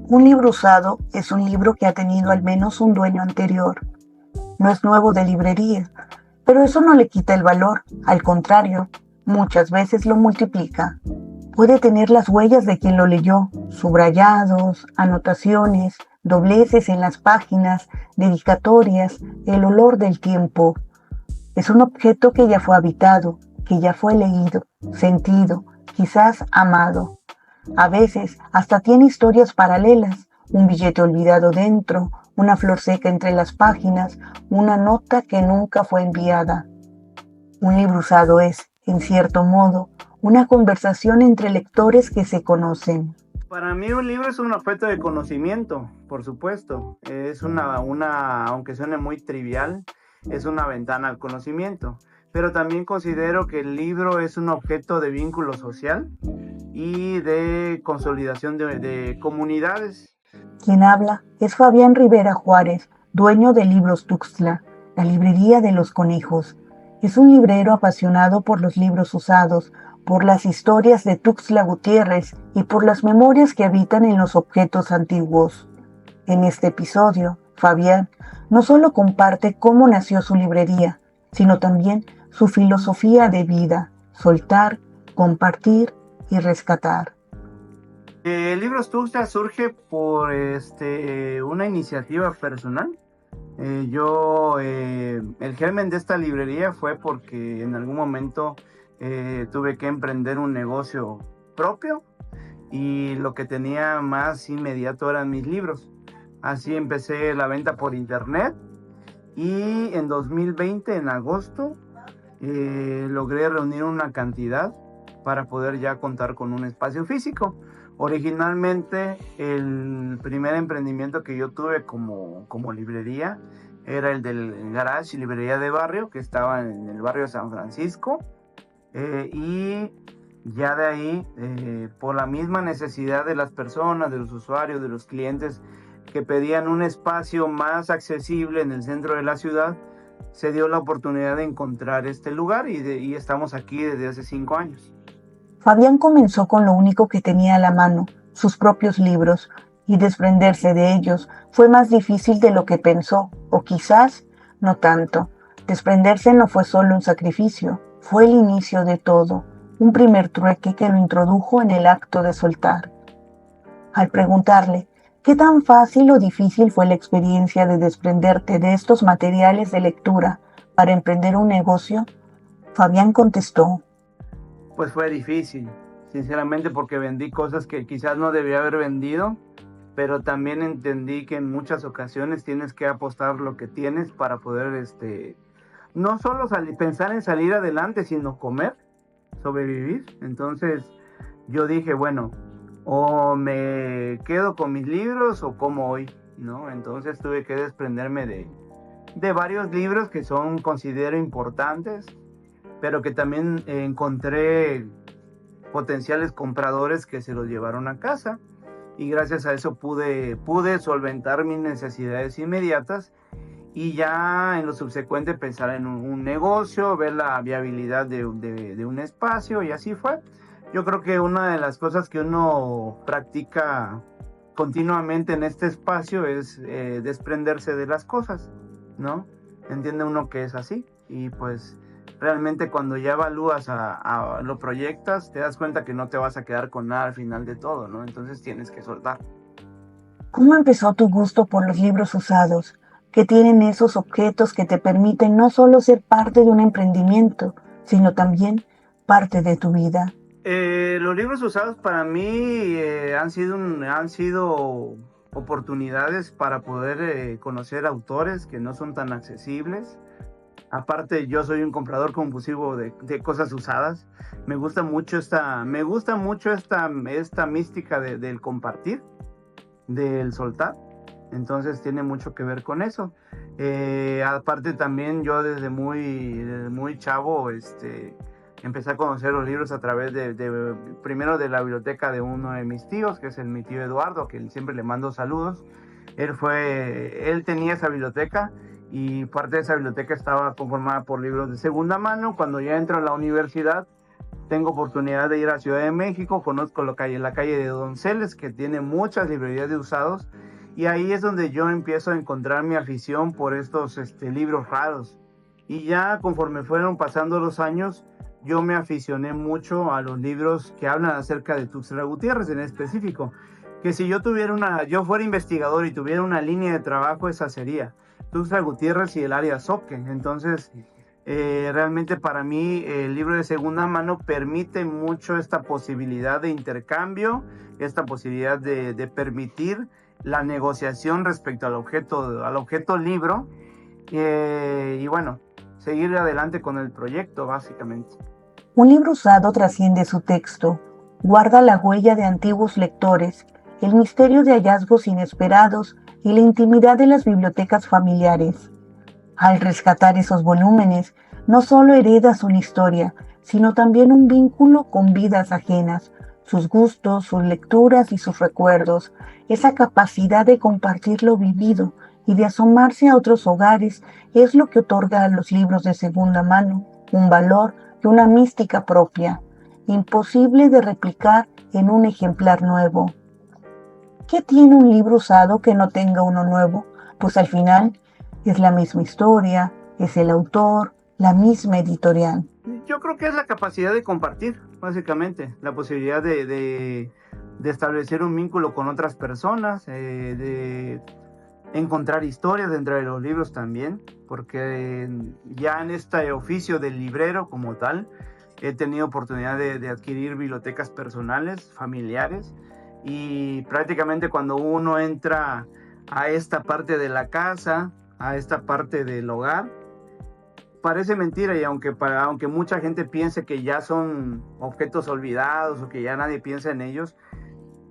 Un libro usado es un libro que ha tenido al menos un dueño anterior. No es nuevo de librería, pero eso no le quita el valor, al contrario, muchas veces lo multiplica. Puede tener las huellas de quien lo leyó, subrayados, anotaciones, dobleces en las páginas, dedicatorias, el olor del tiempo. Es un objeto que ya fue habitado, que ya fue leído, sentido, quizás amado. A veces hasta tiene historias paralelas, un billete olvidado dentro, una flor seca entre las páginas, una nota que nunca fue enviada. Un libro usado es, en cierto modo, una conversación entre lectores que se conocen. Para mí un libro es un objeto de conocimiento, por supuesto. Es aunque suene muy trivial, es una ventana al conocimiento. Pero también considero que el libro es un objeto de vínculo social y de consolidación de comunidades. Quien habla es Fabián Rivera Juárez, dueño de Libros Tuxtla, la librería de los conejos. Es un librero apasionado por los libros usados, por las historias de Tuxtla Gutiérrez y por las memorias que habitan en los objetos antiguos. En este episodio, Fabián no solo comparte cómo nació su librería, sino también su filosofía de vida: soltar, compartir y rescatar. Libros Tuxtla surge por una iniciativa personal. El germen de esta librería fue porque en algún momento tuve que emprender un negocio propio y lo que tenía más inmediato eran mis libros. Así empecé la venta por internet y en 2020, en agosto, logré reunir una cantidad para poder ya contar con un espacio físico. Originalmente, el primer emprendimiento que yo tuve como librería era el del Garage Librería de Barrio, que estaba en el barrio de San Francisco. Y ya de ahí, por la misma necesidad de las personas, de los usuarios, de los clientes que pedían un espacio más accesible en el centro de la ciudad, se dio la oportunidad de encontrar este lugar y estamos aquí desde hace 5 años. Fabián comenzó con lo único que tenía a la mano, sus propios libros, y desprenderse de ellos fue más difícil de lo que pensó, o quizás no tanto. Desprenderse no fue solo un sacrificio, fue el inicio de todo, un primer trueque que lo introdujo en el acto de soltar. Al preguntarle qué tan fácil o difícil fue la experiencia de desprenderte de estos materiales de lectura para emprender un negocio, Fabián contestó: Pues fue difícil, sinceramente, porque vendí cosas que quizás no debía haber vendido, pero también entendí que en muchas ocasiones tienes que apostar lo que tienes para poder, no solo pensar en salir adelante, sino comer, sobrevivir. Entonces yo dije, bueno, o me quedo con mis libros o como hoy, ¿no? Entonces tuve que desprenderme de varios libros que considero importantes, pero que también encontré potenciales compradores que se los llevaron a casa y gracias a eso pude solventar mis necesidades inmediatas y ya en lo subsecuente pensar en un negocio, ver la viabilidad de un espacio y así fue. Yo creo que una de las cosas que uno practica continuamente en este espacio es desprenderse de las cosas, ¿no? Entiende uno que es así y pues realmente cuando ya evalúas lo proyectas, te das cuenta que no te vas a quedar con nada al final de todo, ¿no? Entonces tienes que soltar. ¿Cómo empezó tu gusto por los libros usados? ¿Qué tienen esos objetos que te permiten no solo ser parte de un emprendimiento, sino también parte de tu vida? Los libros usados para mí han sido oportunidades para poder conocer autores que no son tan accesibles. Aparte, yo soy un comprador compulsivo de cosas usadas. Me gusta mucho esta mística del compartir, del soltar. Entonces tiene mucho que ver con eso. Aparte también yo desde muy chavo empecé a conocer los libros a través primero de la biblioteca de uno de mis tíos, que es mi tío Eduardo, que siempre le mando saludos. Él tenía esa biblioteca y parte de esa biblioteca estaba conformada por libros de segunda mano. Cuando ya entro a la universidad, tengo oportunidad de ir a Ciudad de México, conozco la calle de Donceles, que tiene muchas librerías de usados, y ahí es donde yo empiezo a encontrar mi afición por estos libros raros. Y ya conforme fueron pasando los años, yo me aficioné mucho a los libros que hablan acerca de Tuxtla Gutiérrez en específico. Que si yo fuera investigador y tuviera una línea de trabajo, esa sería Tuxtla Gutiérrez y el área Zoque. Entonces, realmente para mí el libro de segunda mano permite mucho esta posibilidad de intercambio, esta posibilidad de permitir la negociación respecto al objeto libro, y bueno, seguir adelante con el proyecto básicamente. Un libro usado trasciende su texto, guarda la huella de antiguos lectores, el misterio de hallazgos inesperados y la intimidad de las bibliotecas familiares. Al rescatar esos volúmenes, no solo heredas una historia, sino también un vínculo con vidas ajenas, sus gustos, sus lecturas y sus recuerdos, esa capacidad de compartir lo vivido y de asomarse a otros hogares es lo que otorga a los libros de segunda mano un valor y una mística propia, imposible de replicar en un ejemplar nuevo. ¿Qué tiene un libro usado que no tenga uno nuevo? Pues al final es la misma historia, es el autor, la misma editorial. Yo creo que es la capacidad de compartir, básicamente, la posibilidad de establecer un vínculo con otras personas, de encontrar historias dentro de los libros también, porque ya en este oficio del librero como tal, he tenido oportunidad de adquirir bibliotecas personales, familiares, y prácticamente cuando uno entra a esta parte de la casa, a esta parte del hogar, parece mentira, y aunque mucha gente piense que ya son objetos olvidados o que ya nadie piensa en ellos,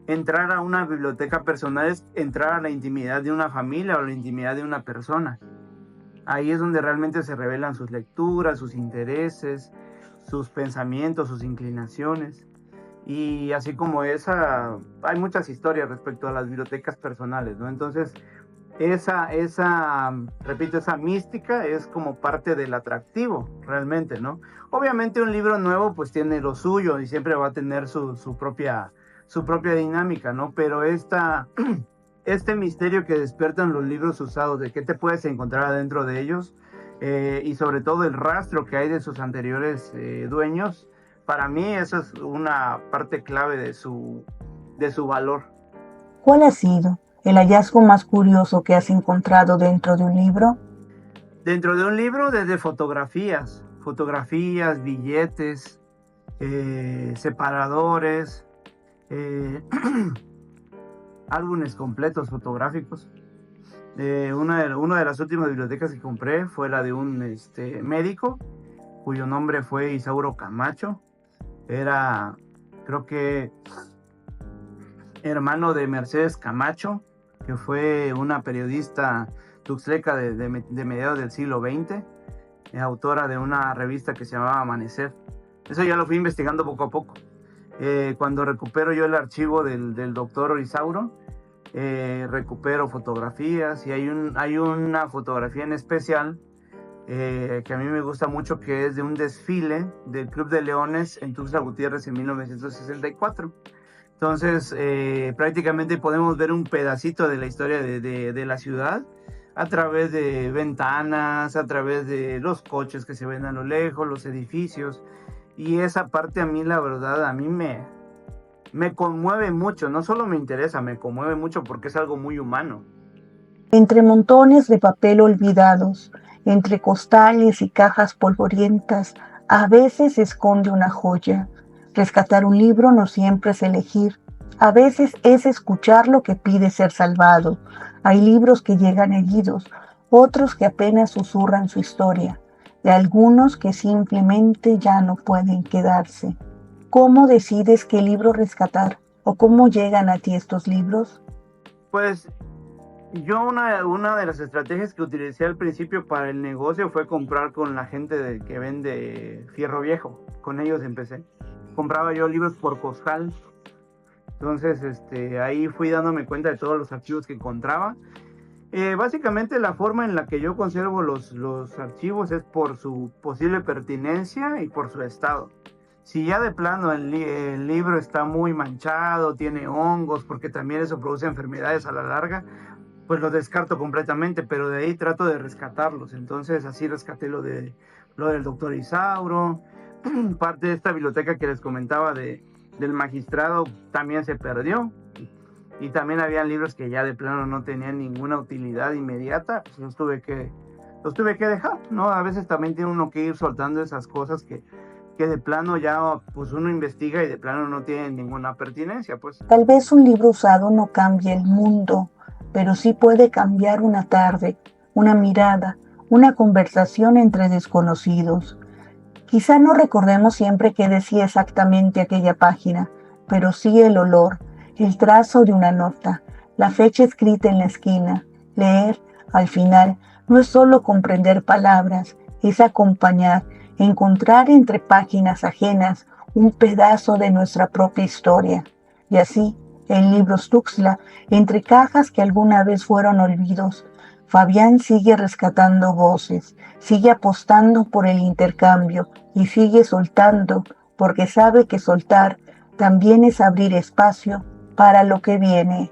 entrar a una biblioteca personal es entrar a la intimidad de una familia o la intimidad de una persona. Ahí es donde realmente se revelan sus lecturas, sus intereses, sus pensamientos, sus inclinaciones. Y así como esa, hay muchas historias respecto a las bibliotecas personales, ¿no? Entonces, repito, esa mística es como parte del atractivo, realmente, ¿no? Obviamente un libro nuevo pues tiene lo suyo y siempre va a tener su propia dinámica, ¿no? Pero este misterio que despiertan los libros usados, de qué te puedes encontrar adentro de ellos, y sobre todo el rastro que hay de sus anteriores dueños, para mí eso es una parte clave de su valor. ¿Cuál ha sido el hallazgo más curioso que has encontrado dentro de un libro? Dentro de un libro, desde fotografías, billetes, separadores, álbumes completos fotográficos. Una de las últimas bibliotecas que compré fue la de un médico, cuyo nombre fue Isauro Camacho. Era, creo que, hermano de Mercedes Camacho, que fue una periodista tuxtleca de mediados del siglo XX, autora de una revista que se llamaba Amanecer. Eso ya lo fui investigando poco a poco. Cuando recupero yo el archivo del doctor Isauro, recupero fotografías, y hay una fotografía en especial que a mí me gusta mucho, que es de un desfile del Club de Leones en Tuxtla Gutiérrez en 1964. Entonces, prácticamente podemos ver un pedacito de la historia de la ciudad a través de ventanas, a través de los coches que se ven a lo lejos, los edificios. Y esa parte a mí, la verdad, a mí me conmueve mucho. No solo me interesa, me conmueve mucho porque es algo muy humano. Entre montones de papel olvidados, entre costales y cajas polvorientas, a veces se esconde una joya. Rescatar un libro no siempre es elegir, a veces es escuchar lo que pide ser salvado. Hay libros que llegan heridos, otros que apenas susurran su historia, y algunos que simplemente ya no pueden quedarse. ¿Cómo decides qué libro rescatar o cómo llegan a ti estos libros? Pues yo una de las estrategias que utilicé al principio para el negocio fue comprar con la gente que vende fierro viejo. Con ellos empecé. Compraba yo libros por costal. Entonces ahí fui dándome cuenta de todos los archivos que encontraba. Básicamente la forma en la que yo conservo los archivos es por su posible pertinencia y por su estado. Si ya de plano el libro está muy manchado, tiene hongos, porque también eso produce enfermedades a la larga, pues lo descarto completamente, pero de ahí trato de rescatarlos. Entonces así rescaté lo del doctor Isauro. Parte de esta biblioteca que les comentaba del magistrado también se perdió. Y también habían libros que ya de plano no tenían ninguna utilidad inmediata, pues los tuve que dejar, ¿no? A veces también tiene uno que ir soltando esas cosas que de plano ya pues uno investiga y de plano no tienen ninguna pertinencia, pues. Tal vez un libro usado no cambie el mundo, pero sí puede cambiar una tarde, una mirada, una conversación entre desconocidos. Quizá no recordemos siempre qué decía exactamente aquella página, pero sí el olor, el trazo de una nota, la fecha escrita en la esquina. Leer, al final, no es solo comprender palabras, es acompañar, encontrar entre páginas ajenas un pedazo de nuestra propia historia. Y así, en Libros Tuxtla, entre cajas que alguna vez fueron olvidos, Fabián sigue rescatando voces, sigue apostando por el intercambio y sigue soltando, porque sabe que soltar también es abrir espacio para lo que viene.